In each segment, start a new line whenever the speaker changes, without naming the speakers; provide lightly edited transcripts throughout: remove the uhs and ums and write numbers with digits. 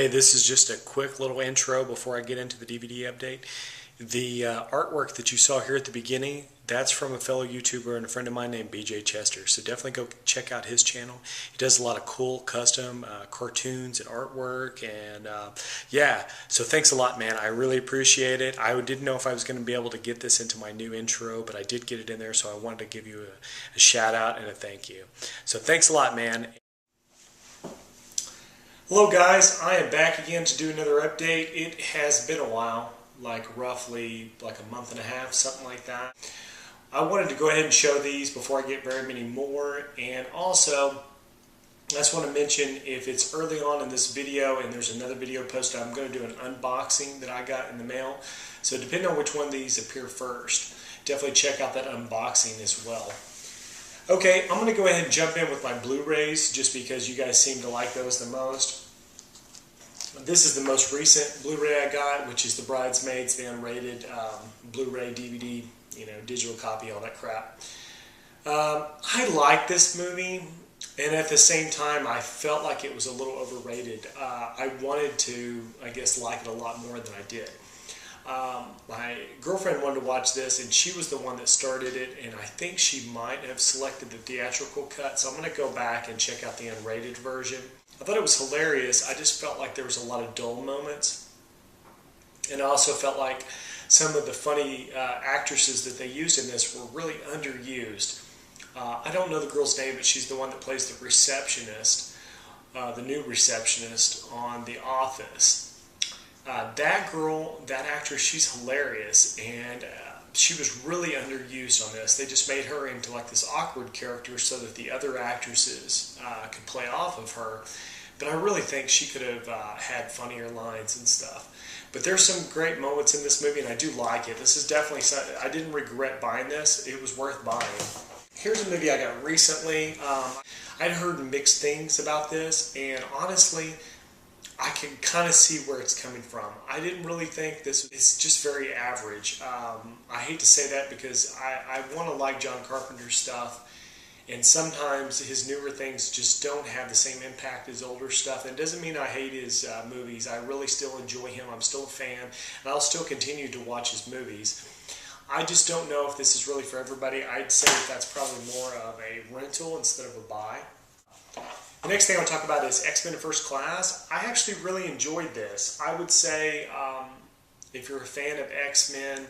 Hey, this is just a quick little intro before I get into the DVD update. The artwork that you saw here at the beginning, that's from a fellow YouTuber and a friend of mine named BJ Chester. So definitely go check out his channel. He does a lot of cool custom cartoons and artwork. And yeah, so thanks a lot, man. I really appreciate it. I didn't know if I was going to be able to get this into my new intro, but I did get it in there. So I wanted to give you a shout out and a thank you. So thanks a lot, man. Hello guys, I am back again to do another update. It has been a while, like roughly like a month and a half, something like that. I wanted to go ahead and show these before I get very many more, and also I just want to mention, if it's early on in this video and there's another video posted, I'm going to do an unboxing that I got in the mail. So depending on which one of these appear first, definitely check out that unboxing as well. Okay, I'm going to go ahead and jump in with my Blu-rays just because you guys seem to like those the most. This is the most recent Blu-ray I got, which is the Bridesmaids, the unrated Blu-ray DVD, digital copy, all that crap. I like this movie, and at the same time, I felt like it was a little overrated. I wanted to, I guess, like it a lot more than I did. My girlfriend wanted to watch this, and she was the one that started it, and I think she might have selected the theatrical cut, so I'm going to go back and check out the unrated version. I thought it was hilarious. I just felt like there was a lot of dull moments, and I also felt like some of the funny actresses that they used in this were really underused. I don't know the girl's name, but she's the one that plays the receptionist, the new receptionist on The Office. That girl, that actress, she's hilarious, and she was really underused on this. They just made her into like this awkward character so that the other actresses could play off of her. But I really think she could have had funnier lines and stuff. But there's some great moments in this movie, and I do like it. This is definitely something, I didn't regret buying this. It was worth buying. Here's a movie I got recently. I'd heard mixed things about this, and honestly, I can kind of see where it's coming from. I didn't really think this, it's just very average. I hate to say that because I want to like John Carpenter's stuff, and sometimes his newer things just don't have the same impact as older stuff. It doesn't mean I hate his movies. I really still enjoy him. I'm still a fan, and I'll still continue to watch his movies. I just don't know if this is really for everybody. I'd say that that's probably more of a rental instead of a buy. The next thing I want to talk about is X-Men First Class. I actually really enjoyed this. I would say if you're a fan of X-Men,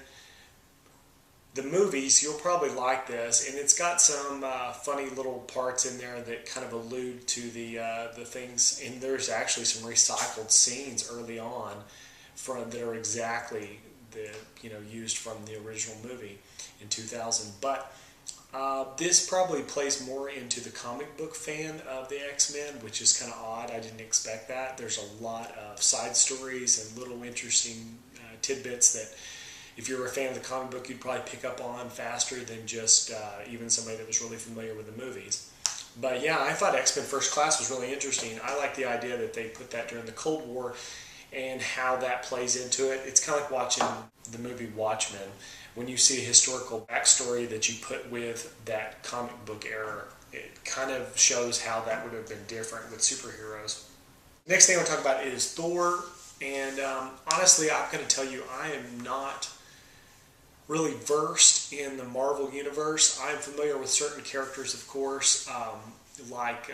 the movies, you'll probably like this. And it's got some funny little parts in there that kind of allude to the things. And there's actually some recycled scenes early on that are exactly used from the original movie in 2000. But this probably plays more into the comic book fan of the X-Men, which is kind of odd. I didn't expect that. There's a lot of side stories and little interesting tidbits that if you're a fan of the comic book, you'd probably pick up on faster than just even somebody that was really familiar with the movies. But yeah, I thought X-Men First Class was really interesting. I like the idea that they put that during the Cold War and how that plays into it. It's kind of like watching the movie Watchmen. When you see a historical backstory that you put with that comic book era, it kind of shows how that would have been different with superheroes. Next thing I want to talk about is Thor, and honestly, I'm going to tell you, I am not really versed in the Marvel universe. I'm familiar with certain characters, of course, like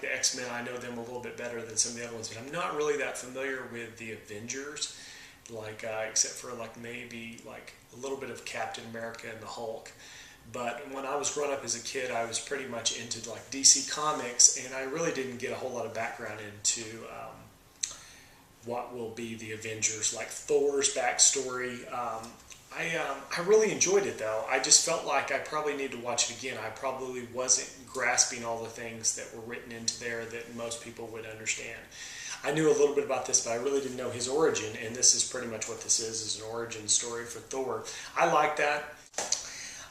the X-Men. I know them a little bit better than some of the other ones, but I'm not really that familiar with the Avengers. Except for maybe a little bit of Captain America and the Hulk. But when I was growing up as a kid, I was pretty much into DC Comics, and I really didn't get a whole lot of background into what will be the Avengers, like Thor's backstory. I really enjoyed it though. I just felt like I probably need to watch it again. I probably wasn't grasping all the things that were written into there that most people would understand. I knew a little bit about this, but I really didn't know his origin, and this is pretty much what this is an origin story for Thor. I like that.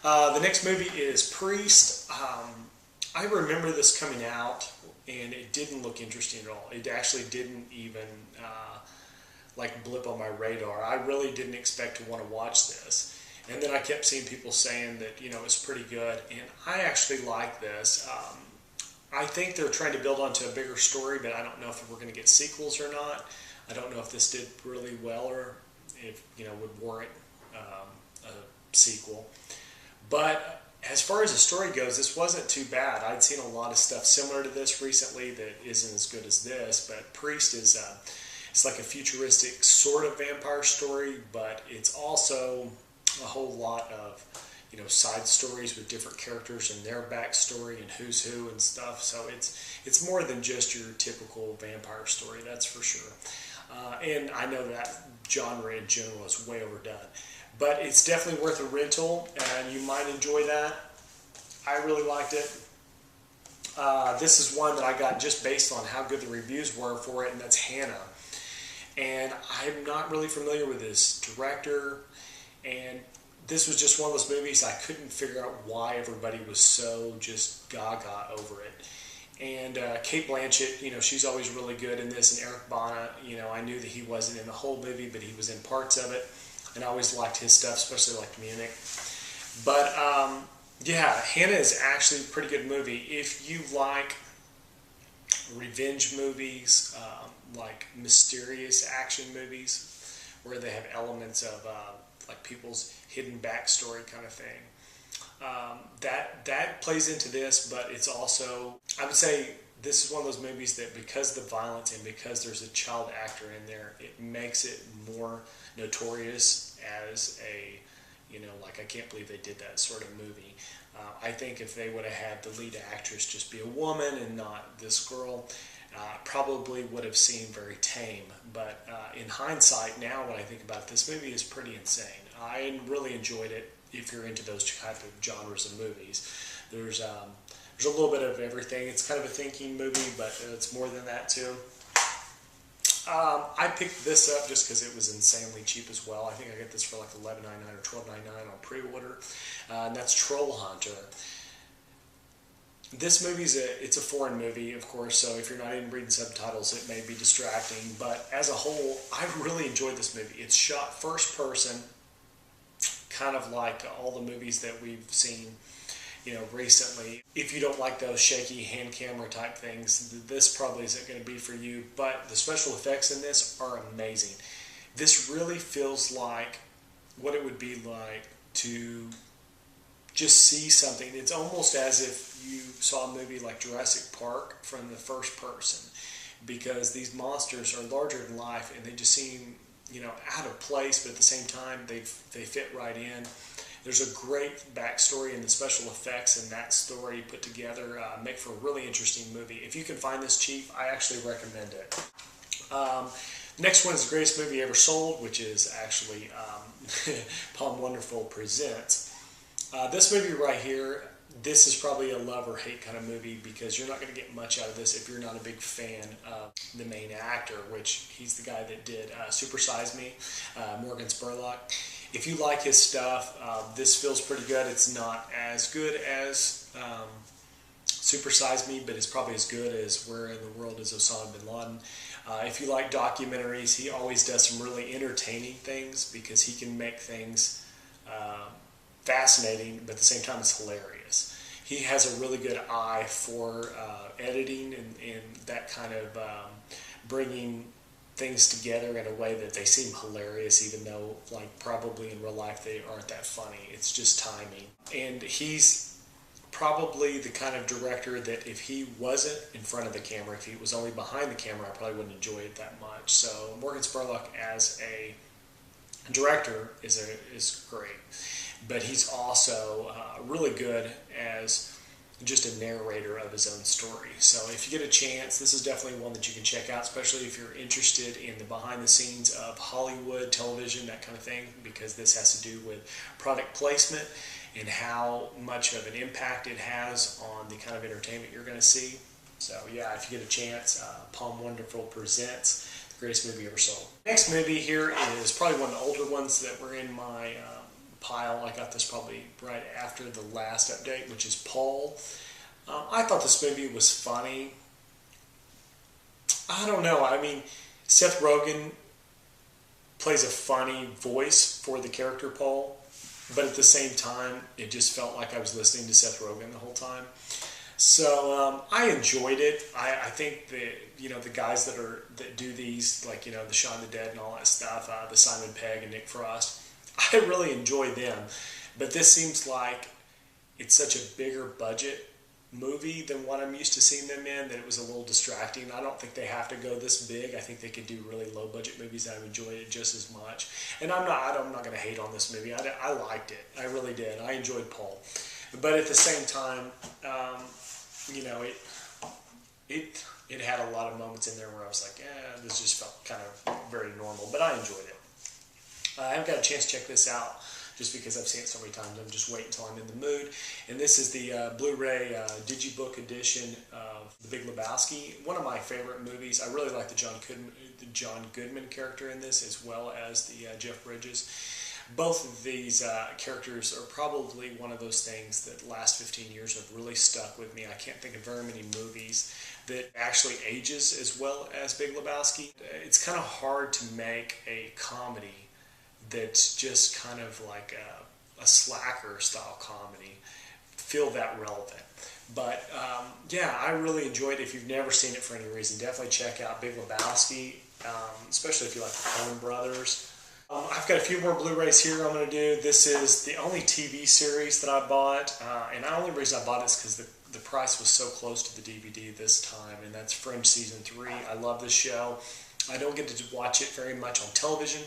The next movie is Priest. I remember this coming out, and it didn't look interesting at all. It actually didn't even blip on my radar. I really didn't expect to want to watch this. And then I kept seeing people saying that, it's pretty good, and I actually like this. I think they're trying to build onto a bigger story, but I don't know if we're going to get sequels or not. I don't know if this did really well or if, would warrant a sequel. But as far as the story goes, this wasn't too bad. I'd seen a lot of stuff similar to this recently that isn't as good as this, but Priest is it's like a futuristic sort of vampire story, but it's also a whole lot of side stories with different characters and their backstory and who's who and stuff. So it's more than just your typical vampire story, that's for sure. And I know that genre in general is way overdone, but it's definitely worth a rental, and you might enjoy that. I really liked it. This is one that I got just based on how good the reviews were for it, and that's Hannah. And I'm not really familiar with this director, and this was just one of those movies I couldn't figure out why everybody was so just gaga over it. And Cate Blanchett, she's always really good in this, and Eric Bana, I knew that he wasn't in the whole movie, but he was in parts of it, and I always liked his stuff, especially like Munich. But yeah, Hannah is actually a pretty good movie. If you like revenge movies, like mysterious action movies, where they have elements of like people's hidden backstory kind of thing. That plays into this, but it's also, I would say this is one of those movies that because of the violence and because there's a child actor in there, it makes it more notorious as a, like I can't believe they did that sort of movie. I think if they would have had the lead actress just be a woman and not this girl, probably would have seemed very tame. But in hindsight, now when I think about it, this movie is pretty insane. I really enjoyed it. If you're into those type of genres of movies, there's a little bit of everything. It's kind of a thinking movie, but it's more than that too. I picked this up just because it was insanely cheap as well. I think I got this for like $11.99 or $12.99 on pre-order, and that's Troll Hunter. This movie it's a foreign movie, of course, so if you're not even reading subtitles, it may be distracting. But as a whole, I really enjoyed this movie. It's shot first person, kind of like all the movies that we've seen, recently. If you don't like those shaky hand camera type things, this probably isn't going to be for you. But the special effects in this are amazing. This really feels like what it would be like to just see something. It's almost as if you saw a movie like Jurassic Park from the first person, because these monsters are larger than life and they just seem out of place, but at the same time they fit right in. There's a great backstory, and the special effects and that story put together make for a really interesting movie. If you can find this cheap, I actually recommend it. Next one is The Greatest Movie Ever Sold, which is actually Palm Wonderful Presents. This movie right here, this is probably a love or hate kind of movie, because you're not going to get much out of this if you're not a big fan of the main actor, which he's the guy that did Super Size Me, Morgan Spurlock. If you like his stuff, this feels pretty good. It's not as good as Super Size Me, but it's probably as good as Where in the World is Osama Bin Laden. If you like documentaries, he always does some really entertaining things, because he can make things fascinating, but at the same time it's hilarious. He has a really good eye for editing and that kind of bringing things together in a way that they seem hilarious, even though like probably in real life they aren't that funny. It's just timing. And he's probably the kind of director that if he wasn't in front of the camera, if he was only behind the camera, I probably wouldn't enjoy it that much. So Morgan Spurlock as a director is great. But he's also really good as just a narrator of his own story. So if you get a chance, this is definitely one that you can check out, especially if you're interested in the behind the scenes of Hollywood, television, that kind of thing, because this has to do with product placement and how much of an impact it has on the kind of entertainment you're going to see. So yeah, if you get a chance, Palm Wonderful presents The Greatest Movie Ever Sold. Next movie here is probably one of the older ones that were in my pile. I got this probably right after the last update, which is Paul. I thought this movie was funny. I don't know. I mean, Seth Rogen plays a funny voice for the character Paul, but at the same time, it just felt like I was listening to Seth Rogen the whole time. So I enjoyed it. I think that the guys that do these, like the Shaun of the Dead and all that stuff, the Simon Pegg and Nick Frost, I really enjoy them. But this seems like it's such a bigger budget movie than what I'm used to seeing them in that it was a little distracting. I don't think they have to go this big. I think they could do really low budget movies. I've enjoyed it just as much. And I'm not going to hate on this movie. I liked it. I really did. I enjoyed Paul. But at the same time, it had a lot of moments in there where I was like, this just felt kind of very normal. But I enjoyed it. I haven't got a chance to check this out just because I've seen it so many times. I'm just waiting until I'm in the mood. And this is the Blu-ray Digibook edition of The Big Lebowski. One of my favorite movies. I really like the John Goodman character in this, as well as the Jeff Bridges. Both of these characters are probably one of those things that the last 15 years have really stuck with me. I can't think of very many movies that actually ages as well as Big Lebowski. It's kind of hard to make a comedy that's just kind of like a slacker style comedy feel that relevant. But yeah, I really enjoyed it. If you've never seen it for any reason, definitely check out Big Lebowski, especially if you like the Coen Brothers. I've got a few more Blu-rays here I'm going to do. This is the only TV series that I bought, and the only reason I bought it is because the price was so close to the DVD this time, and that's Fringe Season 3. I love this show. I don't get to watch it very much on television.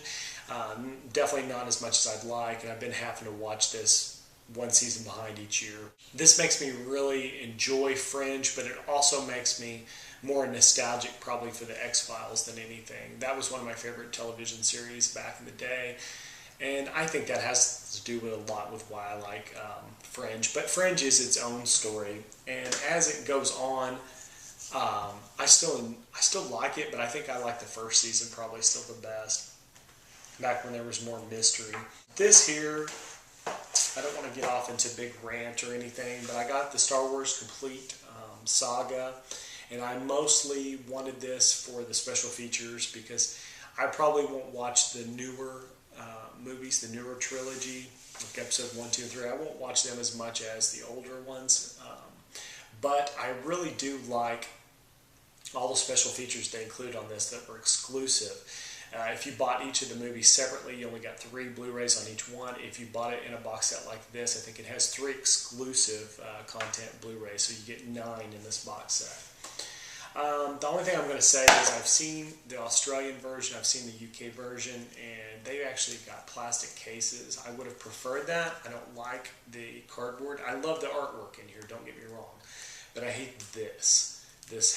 Definitely not as much as I'd like, and I've been having to watch this one season behind each year. This makes me really enjoy Fringe, but it also makes me more nostalgic probably for the X-Files than anything. That was one of my favorite television series back in the day, and I think that has to do with a lot with why I like Fringe. But Fringe is its own story, and as it goes on, I still like it, but I think I like the first season probably still the best, back when there was more mystery. This here, I don't want to get off into a big rant or anything, but I got the Star Wars Complete saga, and I mostly wanted this for the special features because I probably won't watch the newer movies, the newer trilogy, like episode 1, 2, and 3. I won't watch them as much as the older ones, but I really do like all the special features they include on this that were exclusive. If you bought each of the movies separately, you only got 3 Blu-rays on each one. If you bought it in a box set like this, I think it has 3 exclusive content Blu-rays, so you get 9 in this box set. The only thing I'm going to say is I've seen the Australian version, I've seen the UK version, and they actually got plastic cases. I would have preferred that. I don't like the cardboard. I love the artwork in here, don't get me wrong, but I hate this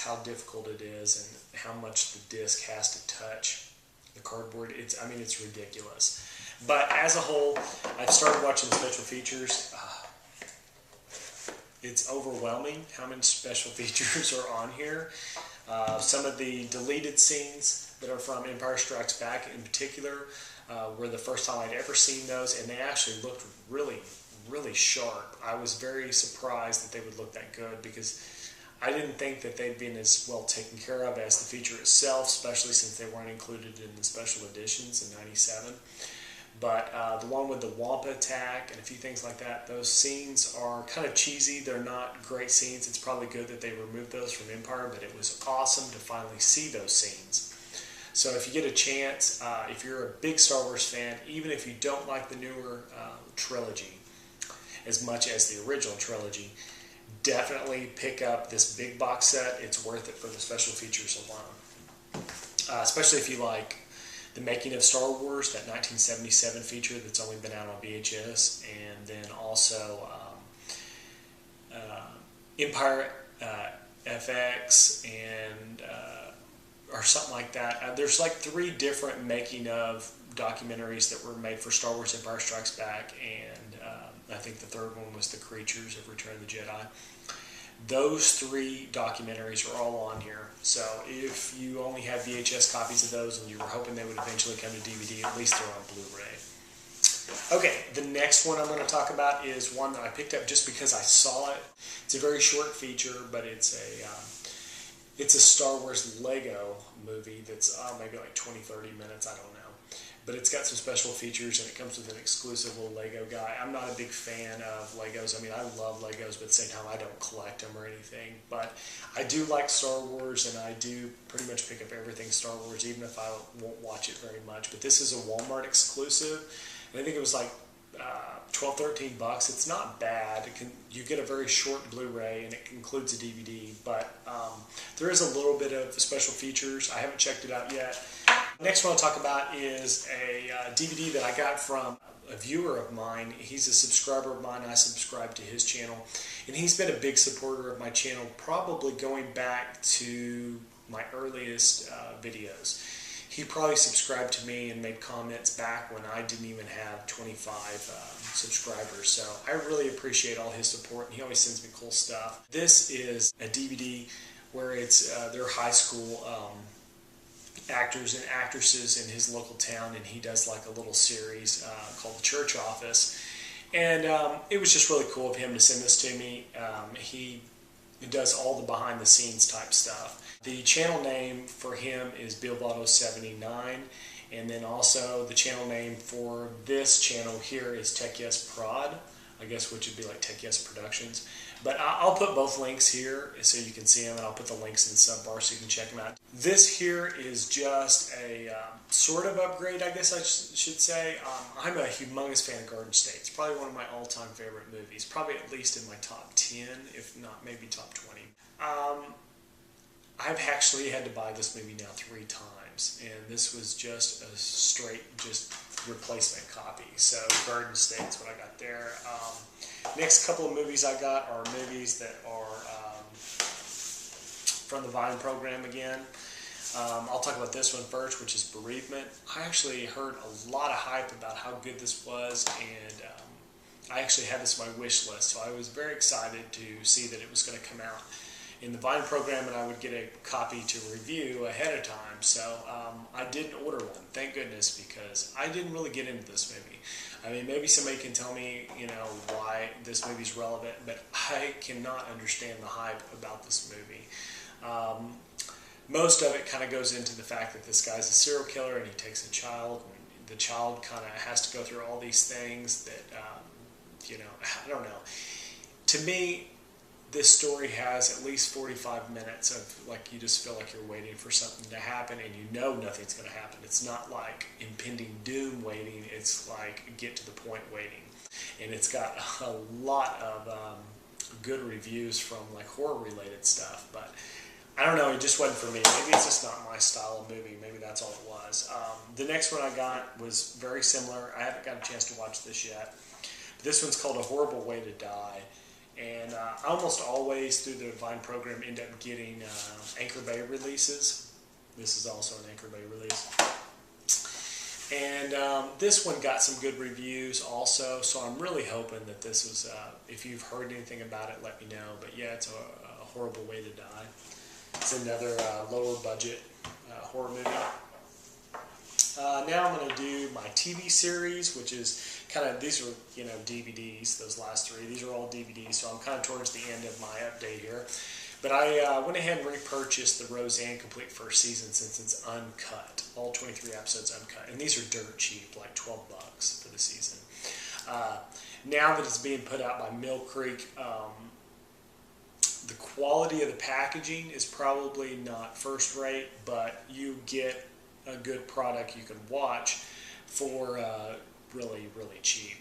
how difficult it is and how much the disc has to touch the cardboard. It's ridiculous. But as a whole, I've started watching the special features. It's overwhelming how many special features are on here. Some of the deleted scenes that are from Empire Strikes Back in particular were the first time I'd ever seen those, and they actually looked really, really sharp. I was very surprised that they would look that good because I didn't think that they'd been as well taken care of as the feature itself, especially since they weren't included in the special editions in '97. But the one with the Wampa attack and a few things like that, those scenes are kind of cheesy. They're not great scenes. It's probably good that they removed those from Empire, but it was awesome to finally see those scenes. So if you get a chance, if you're a big Star Wars fan, even if you don't like the newer trilogy as much as the original trilogy, definitely pick up this big box set. It's worth it for the special features alone. Especially if you like the Making of Star Wars, that 1977 feature that's only been out on VHS, and then also Empire FX and or something like that. There's like 3 different making of documentaries that were made for Star Wars Empire Strikes Back, and I think the third one was The Creatures of Return of the Jedi. Those 3 documentaries are all on here. So if you only have VHS copies of those and you were hoping they would eventually come to DVD, at least they're on Blu-ray. Okay, the next one I'm going to talk about is one that I picked up just because I saw it. It's a very short feature, but it's a Star Wars Lego movie that's maybe like 20-30 minutes, I don't know. but it's got some special features, and it comes with an exclusive little Lego guy. I'm not a big fan of Legos. I mean, I love Legos, but at the same time, I don't collect them or anything. But I do like Star Wars, and I do pretty much pick up everything Star Wars, even if I won't watch it very much. But this is a Walmart exclusive, and I think it was like $12, $13. It's not bad. You get a very short Blu-ray, and it includes a DVD, but there is a little bit of special features. I haven't checked it out yet. Next one I'll talk about is a DVD that I got from a viewer of mine. He's a subscriber of mine. I subscribe to his channel, and he's been a big supporter of my channel, probably going back to my earliest videos. He probably subscribed to me and made comments back when I didn't even have 25 subscribers. So I really appreciate all his support, and he always sends me cool stuff. This is a DVD where it's their high school actors and actresses in his local town, and he does like a little series called The Church Office. And it was just really cool of him to send this to me. He does all the behind the scenes type stuff. The channel name for him is Bilbotto79, and then also the channel name for this channel here is Tech Yes Prod, I guess, which would be like Tech Yes Productions. But I'll put both links here so you can see them, and I'll put the links in the sub bar so you can check them out. This here is just a sort of upgrade, I guess I should say. I'm a humongous fan of Garden State. It's probably one of my all-time favorite movies, probably at least in my top 10, if not maybe top 20. I've actually had to buy this movie now 3 times, and this was just a straight replacement copy. So Garden State's what I got there. Next couple of movies I got are movies that are from the Vine program again. I'll talk about this one first, which is Bereavement. I actually heard a lot of hype about how good this was, and I actually had this on my wish list, so I was very excited to see that it was going to come out in the Vine program, and I would get a copy to review ahead of time. So I didn't order one, thank goodness, because I didn't really get into this movie. I mean, maybe somebody can tell me, why this movie's relevant, but I cannot understand the hype about this movie. Most of it kind of goes into the fact that this guy's a serial killer, and he takes a child, and the child kind of has to go through all these things that, I don't know. To me, this story has at least 45 minutes of, like, you just feel like you're waiting for something to happen, and you know nothing's going to happen. It's not like impending doom waiting. It's like get to the point waiting. And it's got a lot of good reviews from, like, horror-related stuff. But I don't know, it just wasn't for me. Maybe it's just not my style of movie. Maybe that's all it was. The next one I got was very similar. I haven't got a chance to watch this yet. This one's called A Horrible Way to Die. And I almost always, through the Vine program, end up getting Anchor Bay releases. This is also an Anchor Bay release. And this one got some good reviews also, so I'm really hoping that this was, if you've heard anything about it, let me know. But yeah, it's a horrible way to die. It's another lower budget horror movie. Now I'm going to do my TV series, which is kind of, these are, DVDs, those last 3. These are all DVDs, so I'm kind of towards the end of my update here. But I went ahead and repurchased the Roseanne Complete First Season since it's uncut. All 23 episodes uncut. And these are dirt cheap, like $12 for the season. Now that it's being put out by Mill Creek, the quality of the packaging is probably not first rate, but you get a good product you can watch for really, really cheap.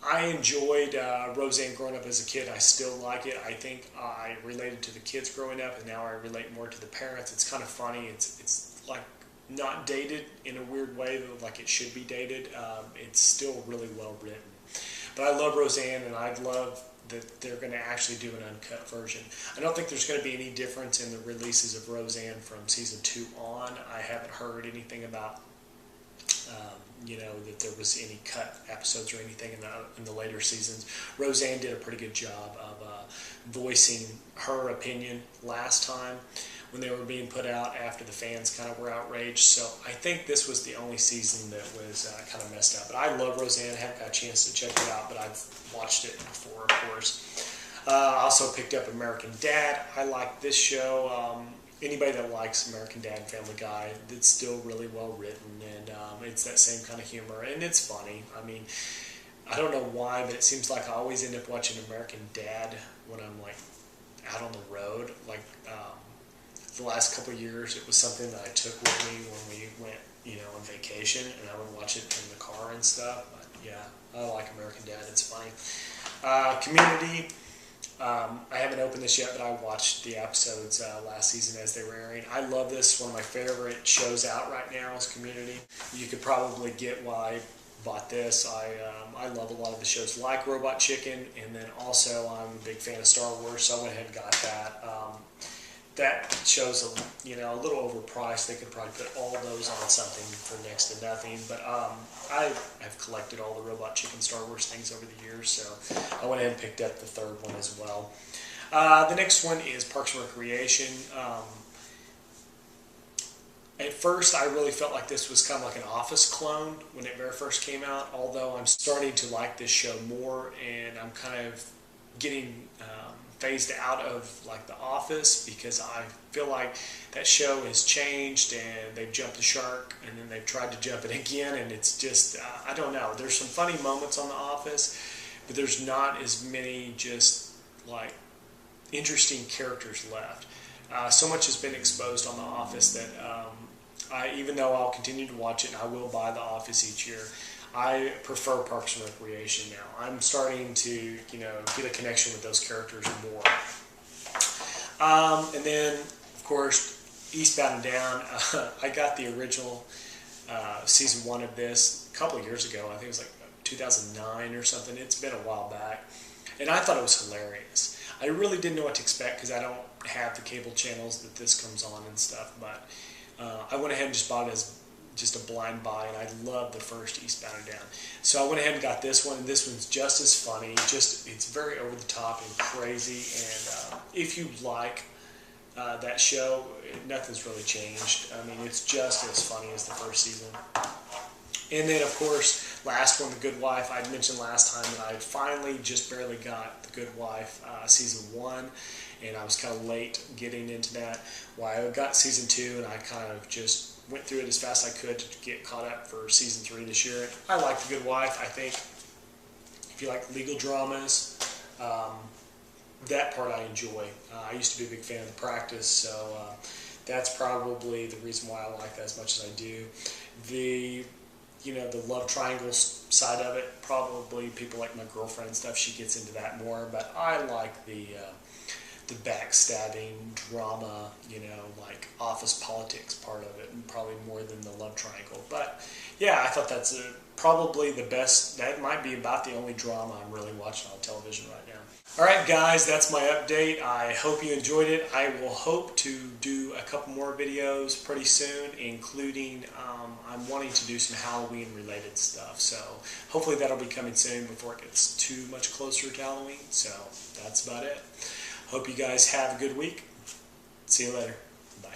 I enjoyed Roseanne growing up as a kid. I still like it. I think I related to the kids growing up, and now I relate more to the parents. It's kind of funny. It's like not dated in a weird way, like it should be dated. It's still really well written. But I love Roseanne, and I love that they're going to actually do an uncut version. I don't think there's going to be any difference in the releases of Roseanne from season 2 on. I haven't heard anything about, that there was any cut episodes or anything in the later seasons. Roseanne did a pretty good job of voicing her opinion last time when they were being put out after the fans kind of were outraged. So I think this was the only season that was kind of messed up. But I love Roseanne. I haven't got a chance to check it out, but I've watched it before, of course. I also picked up American Dad. I like this show. anybody that likes American Dad and Family Guy, it's still really well written, and it's that same kind of humor, and it's funny. I mean, I don't know why, but it seems like I always end up watching American Dad when I'm like out on the road. Like the last couple of years, it was something that I took with me when we went, on vacation, and I would watch it in the car and stuff. But yeah, I like American Dad. It's funny. Community. I haven't opened this yet, but I watched the episodes last season as they were airing. I love this. One of my favorite shows out right now is Community. You could probably get why I bought this. I love a lot of the shows like Robot Chicken, and then also I'm a big fan of Star Wars, so I went ahead and got that. That show's a little overpriced. They could probably put all those on something for next to nothing. But I have collected all the Robot Chicken Star Wars things over the years, so I went ahead and picked up the third one as well. The next one is Parks and Recreation. At first, I really felt like this was kind of like an Office clone when it very first came out, although I'm starting to like this show more, and I'm kind of getting phased out of like The Office, because I feel like that show has changed and they've jumped the shark and then they've tried to jump it again, and it's just, I don't know. There's some funny moments on The Office, but there's not as many just like interesting characters left. So much has been exposed on The Office that even though I'll continue to watch it and I will buy The Office each year, I prefer Parks and Recreation now. I'm starting to, get a connection with those characters more. And then, of course, Eastbound and Down. I got the original season 1 of this a couple of years ago. I think it was like 2009 or something. It's been a while back. And I thought it was hilarious. I really didn't know what to expect because I don't have the cable channels that this comes on and stuff. But I went ahead and just bought it as just a blind buy, and I love the first Eastbound and Down. So I went ahead and got this one, and this one's just as funny. It's very over the top and crazy, and if you like that show, nothing's really changed. I mean, it's just as funny as the first season. And then, of course, last one, The Good Wife. I mentioned last time that I finally just barely got The Good Wife season 1, and I was kind of late getting into that. Well, I got season 2, and I kind of just went through it as fast as I could to get caught up for season 3 this year. I like The Good Wife. I think if you like legal dramas, that part I enjoy. I used to be a big fan of The Practice, so that's probably the reason why I like that as much as I do. The love triangle side of it, probably people like my girlfriend and stuff, she gets into that more, but I like the backstabbing drama, like office politics part of it, and probably more than the love triangle. But yeah, I thought that's probably the best. That might be about the only drama I'm really watching on television right now. Alright guys, that's my update. I hope you enjoyed it. I will hope to do a couple more videos pretty soon, including I'm wanting to do some Halloween related stuff. So hopefully that'll be coming soon before it gets too much closer to Halloween. So that's about it. Hope you guys have a good week. See you later. Bye.